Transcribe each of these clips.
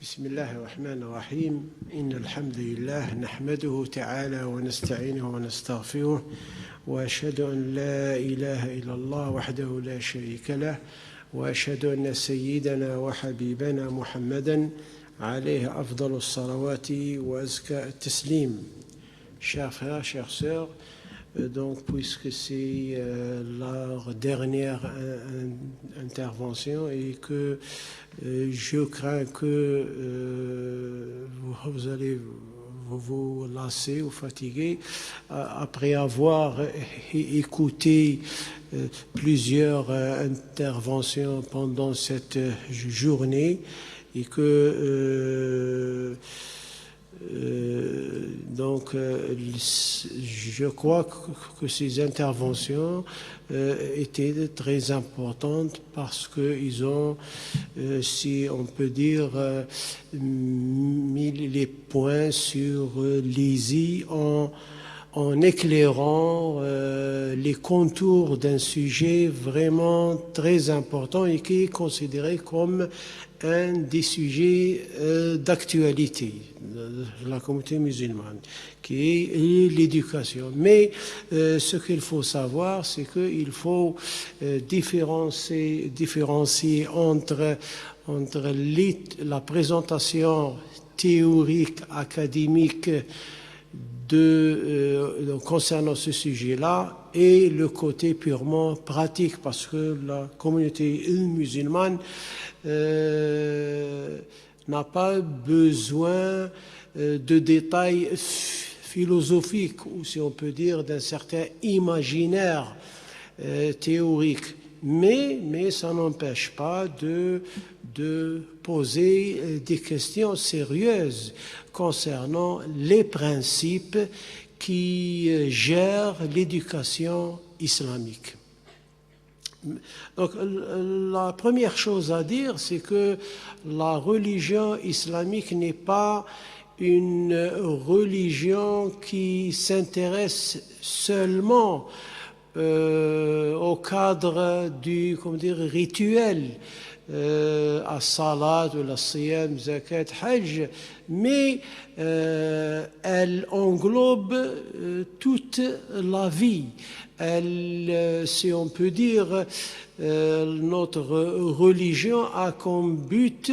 بسم الله الرحمن الرحيم إن الحمد لله نحمده تعالى ونستعينه ونستغفره وأشهد أن لا إله إلا الله وحده لا شريك له وأشهد أن سيدنا وحبيبنا محمدا عليه أفضل الصلوات وأزكى التسليم. Chers frères, chères sœurs, donc puisque c'est la dernière intervention et que je crains que vous allez vous lasser ou fatiguer après avoir écouté plusieurs interventions pendant cette journée et que donc je crois que ces interventions étaient très importantes parce qu'ils ont, si on peut dire, mis les points sur les i en éclairant les contours d'un sujet vraiment très important et qui est considéré comme un des sujets d'actualité de la communauté musulmane, qui est l'éducation. Mais ce qu'il faut savoir, c'est qu'il faut différencier entre la présentation théorique, académique concernant ce sujet-là et le côté purement pratique, parce que la communauté musulmane n'a pas besoin de détails philosophiques ou, si on peut dire, d'un certain imaginaire théorique. Mais ça n'empêche pas de poser des questions sérieuses concernant les principes qui gèrent l'éducation islamique. Donc, la première chose à dire, c'est que la religion islamique n'est pas une religion qui s'intéresse seulement au cadre du rituel, as-salat, la siyam, zakat, hajj, mais elle englobe toute la vie. Elle, si on peut dire, notre religion a comme but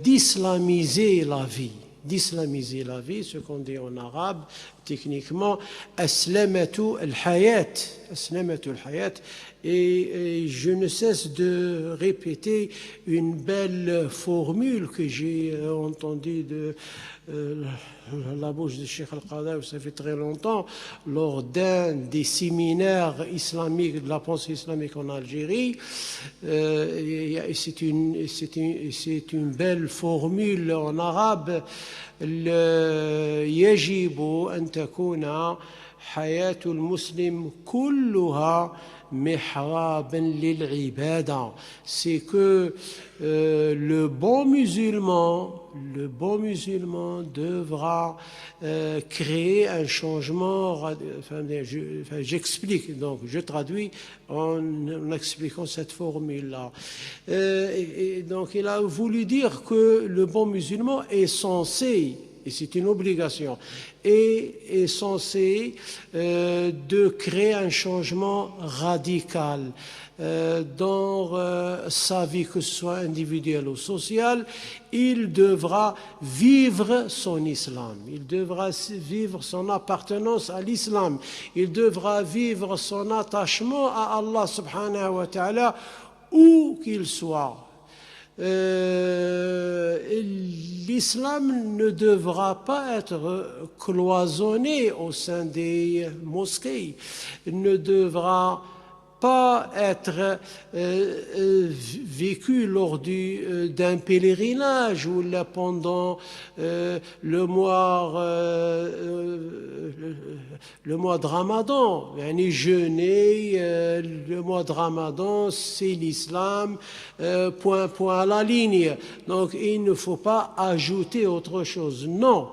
d'islamiser la vie. D'islamiser la vie, ce qu'on dit en arabe, techniquement, aslamatu al-hayat. Aslamatu al-hayat. Et je ne cesse de répéter une belle formule que j'ai entendue de la bouche de Cheikh Al-Qadhi, ça fait très longtemps, lors d'un des séminaires islamiques, de la pensée islamique en Algérie. C'est une belle formule en arabe. يجب أن تكون حياة المسلم كلها محرابا للعبادة. C'est que le bon musulman devra créer un changement. J'explique, donc je traduis en expliquant cette formule-là. Et donc il a voulu dire que le bon musulman est censé, et c'est une obligation, est censé de créer un changement radical dans sa vie, que ce soit individuelle ou sociale. Il devra vivre son islam, il devra vivre son appartenance à l'islam, il devra vivre son attachement à Allah subhanahu wa ta'ala, où qu'il soit. L'islam ne devra pas être cloisonné au sein des mosquées, ne devra pas être vécu lors d'un pèlerinage ou là pendant le mois de Ramadan. Jeûner le mois de Ramadan, c'est l'islam, point à la ligne. Donc il ne faut pas ajouter autre chose. Non.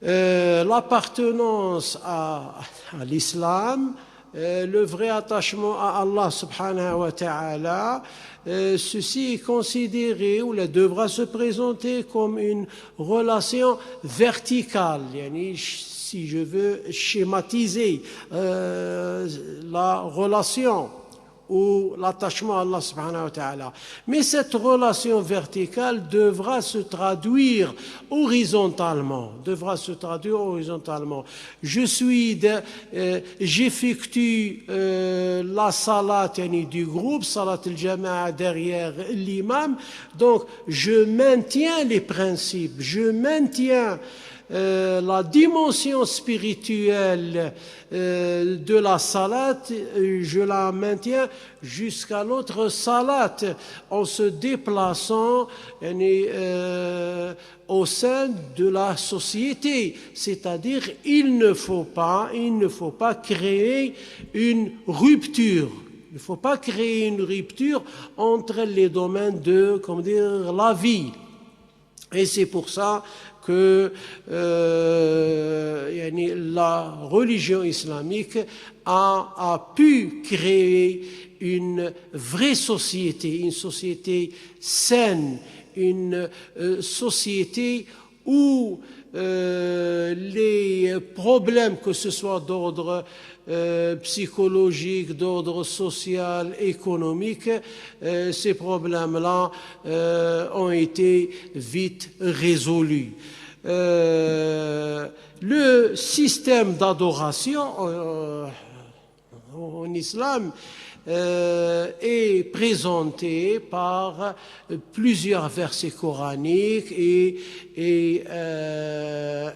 L'appartenance à l'islam le vrai attachement à Allah subhanahu wa ta'ala, ceci est considéré ou devra se présenter comme une relation verticale. Si je veux schématiser la relation ou l'attachement à Allah subhanahu wa ta'ala. Mais cette relation verticale devra se traduire horizontalement. J'effectue la salat du groupe, salat al-jama'a derrière l'imam. Donc, je maintiens les principes, je maintiens la dimension spirituelle de la salat, je la maintiens jusqu'à l'autre salat en se déplaçant au sein de la société. C'est-à-dire, il ne faut pas créer une rupture. Il ne faut pas créer une rupture entre les domaines de, la vie. Et c'est pour ça que la religion islamique a pu créer une vraie société, une société saine, une société où les problèmes, que ce soit d'ordre psychologique, d'ordre social, économique, ces problèmes-là ont été vite résolus. Le système d'adoration en islam est présenté par plusieurs versets coraniques et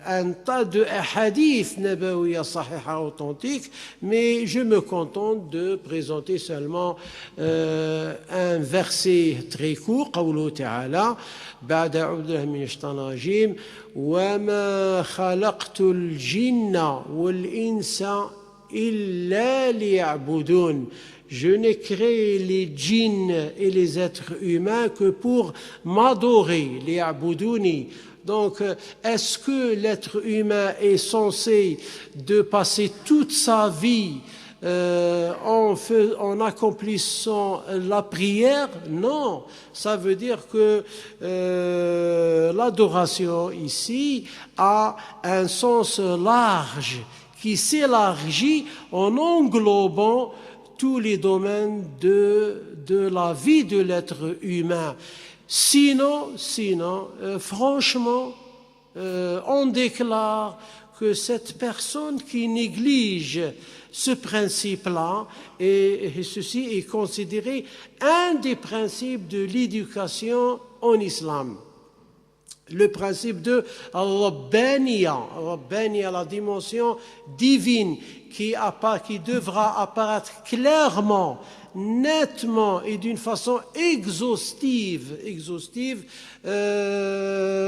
un tas de hadiths nabawiyya sahiha authentiques, mais je me contente de présenter seulement un verset très court, qawluhu ta'ala, ba'da a'udhu billahi minash shaitanir rajim, wa ma khalaqtul jinna wal insa illa liya'budun. Je n'ai créé les djinns et les êtres humains que pour m'adorer, les aboudouni. Donc, est-ce que l'être humain est censé de passer toute sa vie en accomplissant la prière? Non, ça veut dire que l'adoration ici a un sens large qui s'élargit en englobant tous les domaines de la vie de l'être humain. Sinon, franchement, on déclare que cette personne qui néglige ce principe-là, et ceci est considéré un des principes de l'éducation en islam. Le principe de Rabbaniya, la dimension divine qui devra apparaître clairement, nettement et d'une façon exhaustive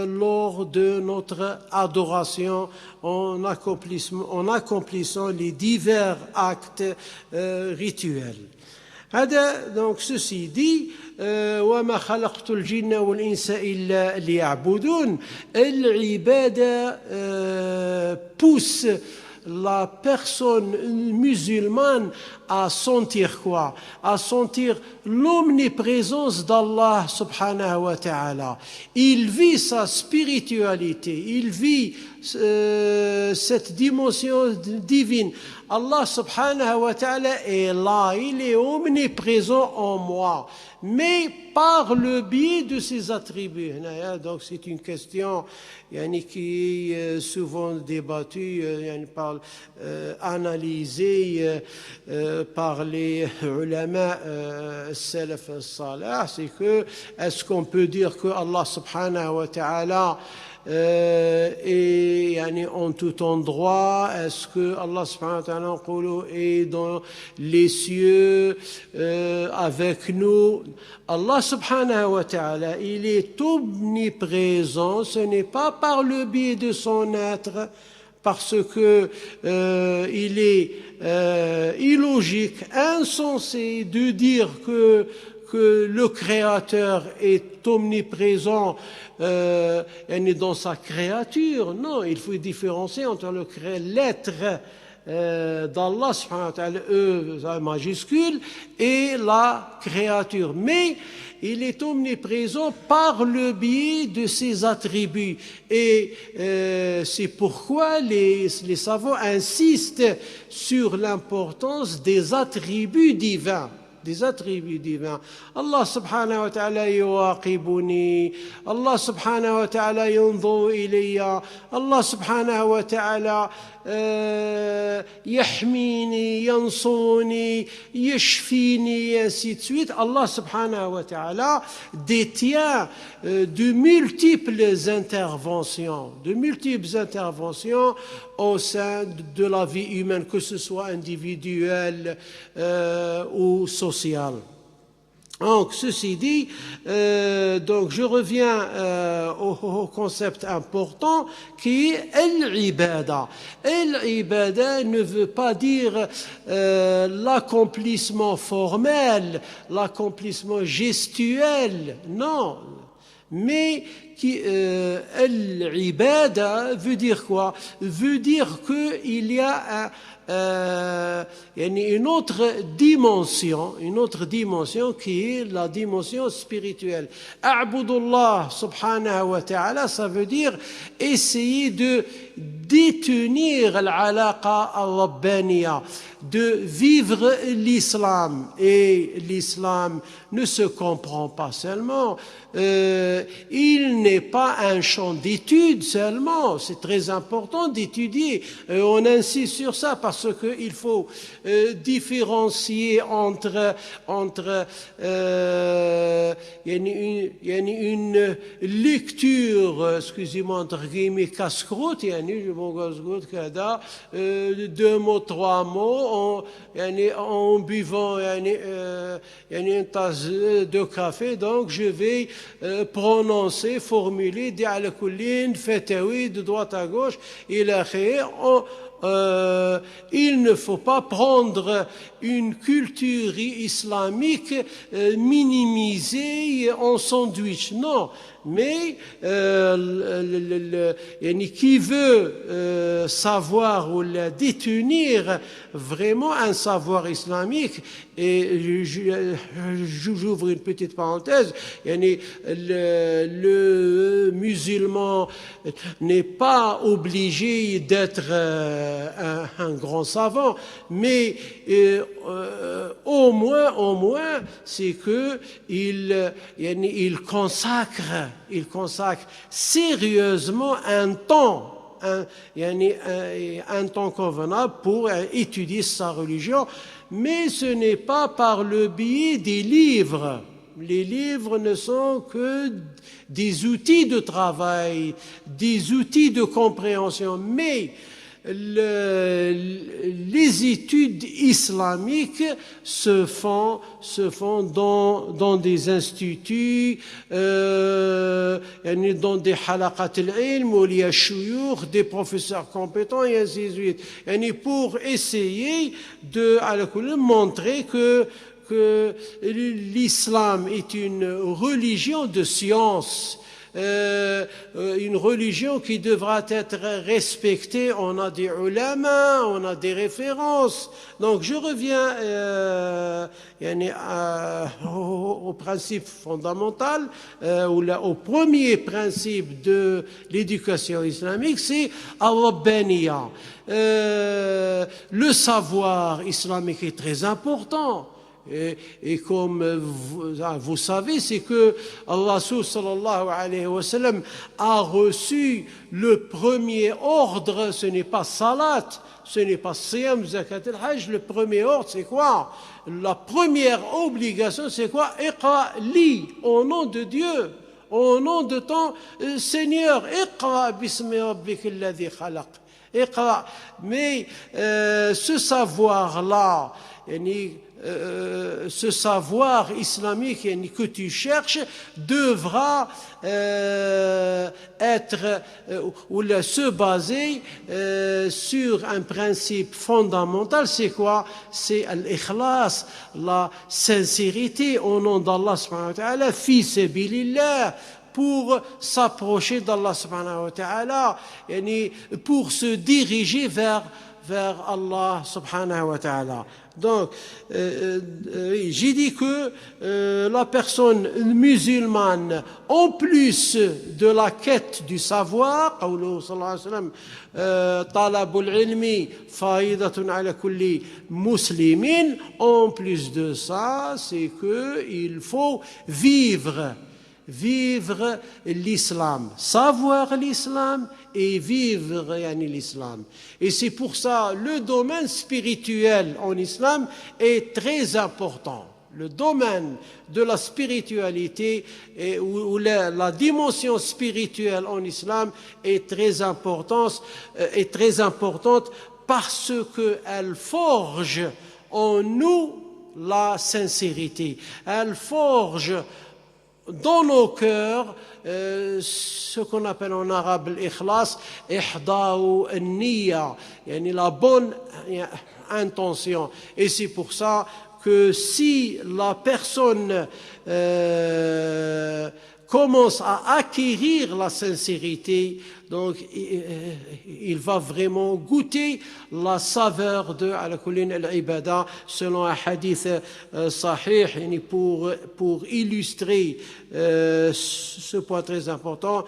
lors de notre adoration en accomplissant les divers actes rituels. Donc ceci dit, وما خلقت الجن والإنس إلا ليعبدون. العبادة pousse la personne musulmane à sentir quoi? À sentir l'omniprésence d'Allah subhanahu wa ta'ala. Il vit sa spiritualité, il vit cette dimension divine. Allah subhanahu wa ta'ala est là, il est omniprésent en moi, mais par le biais de ses attributs. Donc c'est une question qui est souvent débattue, analysée par les ulama salaf al-salih. C'est que, est-ce qu'on peut dire que Allah subhanahu wa ta'ala et en tout endroit? Est-ce que Allah subhanahu wa ta'ala est dans les cieux avec nous? Allah subhanahu wa ta'ala, il est omniprésent. Ce n'est pas par le biais de son être, parce que il est illogique, insensé de dire que le Créateur est omniprésent dans sa créature. Non, il faut différencier entre l'être d'Allah subhanahu wa ta'ala, E majuscule, et la créature. Mais il est omniprésent par le biais de ses attributs. Et c'est pourquoi les savants insistent sur l'importance des attributs divins. Des attributs divins. Allah subhanahu wa ta'ala yuaqibuni, Allah subhanahu wa ta'ala yanzuru ilayya, Allah subhanahu wa ta'ala yahmini, yansuruni, yashfini, et ainsi de suite. Allah subhanahu wa ta'ala détient de multiples interventions au sein de la vie humaine, que ce soit individuelle ou sociale. Donc, ceci dit, donc je reviens au concept important qui est al-ibada. Al-ibada ne veut pas dire l'accomplissement formel, l'accomplissement gestuel, non. Mais al-ibada veut dire quoi? Veut dire qu'il y a une autre dimension qui est la dimension spirituelle. A'budullah subhanahu wa ta'ala, ça veut dire essayer de détenir l'alaqa al-rabbaniya, de vivre l'islam. Et l'islam ne se comprend pas seulement, il n'est pas un champ d'étude seulement, c'est très important d'étudier, on insiste sur ça parce qu'il faut différencier entre une lecture, excusez-moi, entre guillemets, casse-croûte, deux mots, trois mots, en buvant une tasse de café, donc je vais prononcer, formuler, fatawi de droite à gauche, il ne faut pas prendre une culture islamique minimisée en sandwich, non. Mais qui veut savoir ou détenir vraiment un savoir islamique, et j'ouvre une petite parenthèse, le musulman n'est pas obligé d'être un grand savant, mais au moins c'est que il consacre sérieusement un temps convenable pour étudier sa religion, mais ce n'est pas par le biais des livres. Les livres ne sont que des outils de travail, des outils de compréhension, mais les études islamiques se font dans des instituts, dans des halaqat al-ilm où il y a shuyukh, des professeurs compétents et ainsi de suite. Pour essayer de montrer que l'islam est une religion de science, une religion qui devra être respectée. On a des ulama, on a des références. Donc je reviens au principe fondamental, au premier principe de l'éducation islamique, c'est al-rabbaniya. Le savoir islamique est très important. Et comme vous savez, c'est que Allah sallallahu alayhi wa sallam a reçu le premier ordre. Ce n'est pas salat, ce n'est pas siyam, zakat al-hajj. Le premier ordre, c'est quoi? La première obligation, c'est quoi? Iqra li, au nom de Dieu, au nom de ton Seigneur. Iqra bismi rabbika alladhi khalaq. Iqra. Mais ce savoir-là, ce savoir islamique que tu cherches devra être ou se baser sur un principe fondamental. C'est quoi? C'est l'ikhlas, la sincérité au nom d'Allah subhanahu wa ta'ala, fi sabilillah, pour s'approcher d'Allah subhanahu wa ta'ala, pour se diriger vers vers Allah subhanahu wa ta'ala. Donc, j'ai dit que la personne musulmane, en plus de la quête du savoir, قوله صلى الله عليه وسلم طلب العلم فريضة على كل مسلم, en plus de ça, c'est qu'il faut vivre l'islam, savoir l'islam et vivre l'islam. Et c'est pour ça le domaine spirituel en islam est très important. Le domaine de la spiritualité ou la dimension spirituelle en islam est très importante parce qu'elle forge en nous la sincérité. Elle forge dans nos cœurs ce qu'on appelle en arabe l'ikhlas, ihda'u an-niyya, la bonne intention. Et c'est pour ça que si la personne commence à acquérir la sincérité, donc il va vraiment goûter la saveur de ala kullin al-ibada, selon un hadith sahih, pour illustrer ce point très important.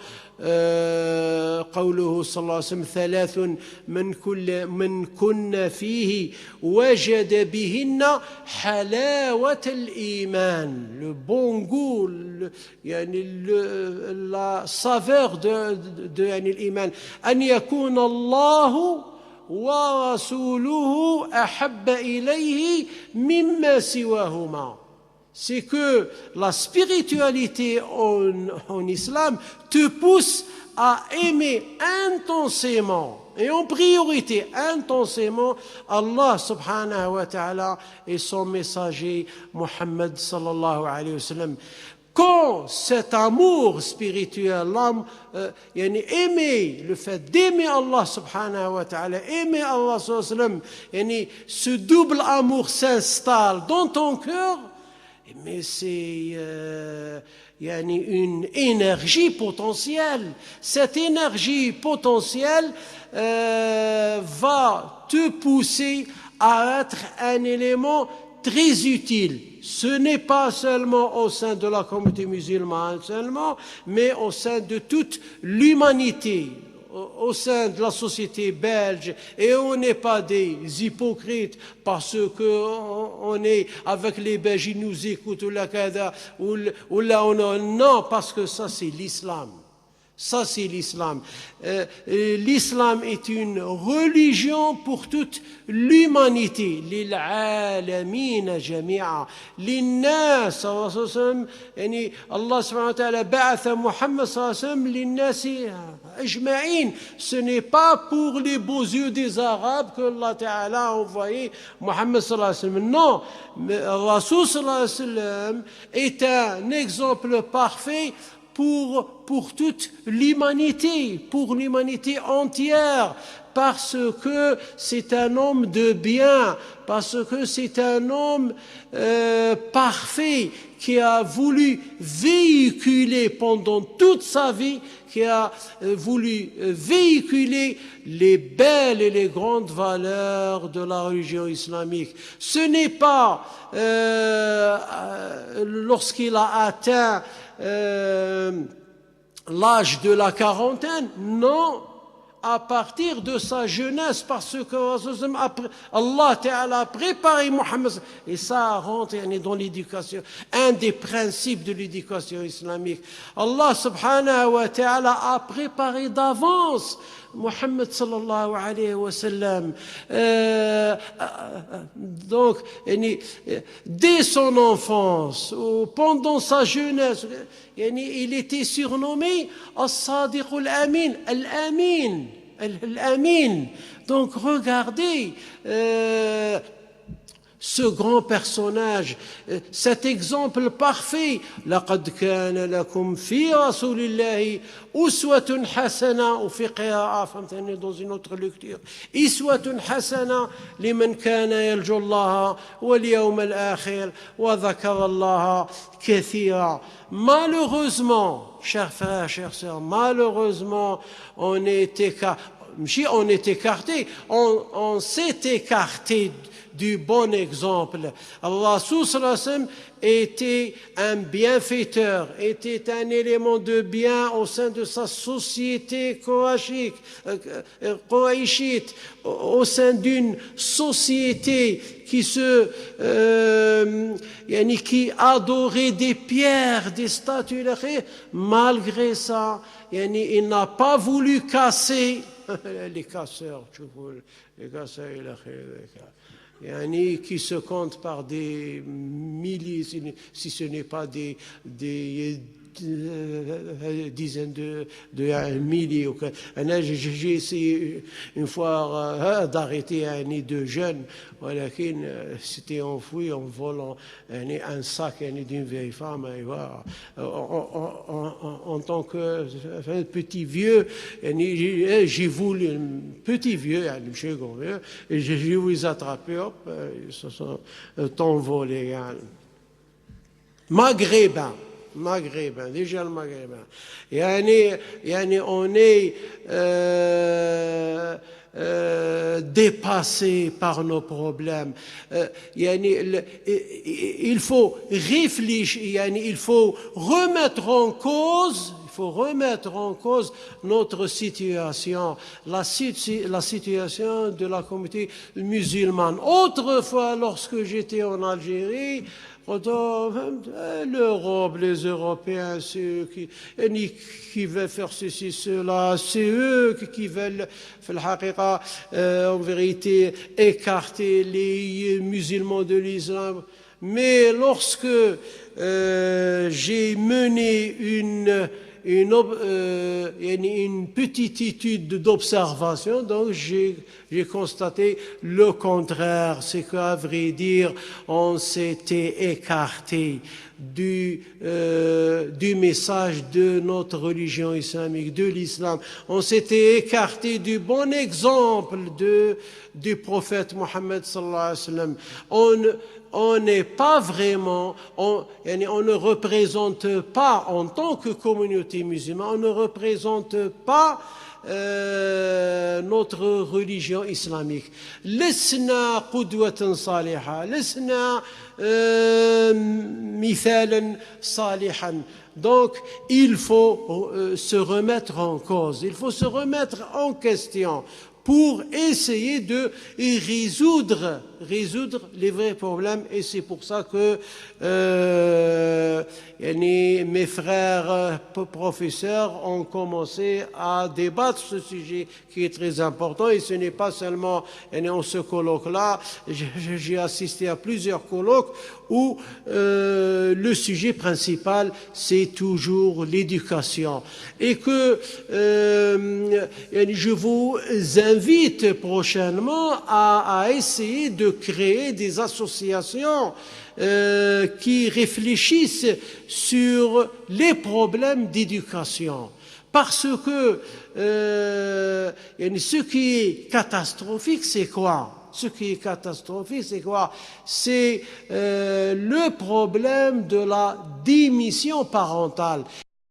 قوله صلى الله عليه وسلم ثلاث من كن فيه وجد بهن حلاوة الإيمان, le bon goût, la saveur de الإيمان, أن يكون الله ورسوله أحب إليه مما سواهما. C'est que la spiritualité en islam te pousse à aimer intensément et en priorité intensément Allah subhanahu wa ta'ala et son messager Muhammad sallallahu alayhi wa sallam. Quand cet amour spirituel, aimer, le fait d'aimer Allah subhanahu wa ta'ala, aimer Allah sallallahu alayhi wa sallam, ce double amour s'installe dans ton cœur, mais c'est une énergie potentielle. Cette énergie potentielle va te pousser à être un élément très utile. Ce n'est pas seulement au sein de la communauté musulmane seulement, mais au sein de toute l'humanité, au sein de la société belge. Et on n'est pas des hypocrites parce qu'on est avec les Belges, ils nous écoutent ou là non, parce que ça c'est l'islam. Ça, c'est l'islam. L'islam est une religion pour toute l'humanité. للعالمين جميعا. للناس صلى الله عليه وسلم. Allah subhanahu wa ta'ala بعث محمد صلى الله عليه وسلم للناس أجمعين. Ce n'est pas pour les beaux yeux des Arabes que Allah ta'ala a envoyé Muhammad sallallahu alayhi wa sallam. Non, mais Rasul sallallahu alayhi wa sallam est un exemple parfait pour toute l'humanité, pour l'humanité entière, parce que c'est un homme de bien, parce que c'est un homme parfait qui a voulu véhiculer pendant toute sa vie, qui a voulu véhiculer les belles et les grandes valeurs de la religion islamique. Ce n'est pas lorsqu'il a atteint l'âge de la quarantaine, non, à partir de sa jeunesse, parce que Allah Ta'ala a préparé Muhammad, et ça rentre dans l'éducation, un des principes de l'éducation islamique. Allah Subhanahu wa Ta'ala a préparé d'avance Muhammad sallallahu alayhi wa sallam. Donc, dès son enfance, ou pendant sa jeunesse, il était surnommé As-Sadiq al-Amin, Al-Amin, Al-Amin. Donc, regardez ce grand personnage, cet exemple parfait. لقد كان لكم في رسول الله أسوة حسنة, وفي قراءة فهمتني dans une autre lecture, أسوة حسنة لمن كان يرجو الله واليوم الآخر وذكر الله كثيرا. Malheureusement, chers frères, chères sœurs, malheureusement, on était on est écarté, on s'est écarté du bon exemple. Allah était un bienfaiteur, était un élément de bien au sein de sa société quraishite, au sein d'une société qui adorait des pierres, des statues. Malgré ça, il n'a pas voulu casser les casseurs, qui se comptent par des milliers, si ce n'est pas des dizaines de milliers. J'ai essayé une fois d'arrêter deux jeunes, c'était enfoui en volant un sac d'une vieille femme. En tant que petit vieux, j'ai voulu, petit vieux, j'ai voulu les attraper, hop, ils se sont envolés. Maghrébin, déjà le maghrébin. On est dépassé par nos problèmes. Il faut réfléchir, il faut remettre en cause notre situation, la situation de la communauté musulmane. Autrefois, lorsque j'étais en Algérie, l'Europe, les Européens, ceux qui veulent faire ceci, cela, c'est eux qui veulent, en vérité, écarter les musulmans de l'islam. Mais lorsque j'ai mené une petite étude d'observation, donc j'ai constaté le contraire, c'est qu'à vrai dire, on s'était écarté du message de notre religion islamique, de l'islam. On s'était écarté du bon exemple du prophète Mohammed sallallahu alayhi wa sallam. On n'est pas vraiment, on ne représente pas, en tant que communauté musulmane, on ne représente pas notre religion islamique. Lesna qudwatan saliha, lesna mithalan salihan. Donc, il faut se remettre en cause, il faut se remettre en question pour essayer de résoudre les vrais problèmes. Et c'est pour ça que mes frères professeurs ont commencé à débattre ce sujet qui est très important. Et ce n'est pas seulement en ce colloque-là, j'ai assisté à plusieurs colloques où le sujet principal, c'est toujours l'éducation. Et que je vous invite prochainement à essayer de créer des associations qui réfléchissent sur les problèmes d'éducation. Parce que ce qui est catastrophique, c'est quoi ? Ce qui est catastrophique, c'est quoi? C'est le problème de la démission parentale.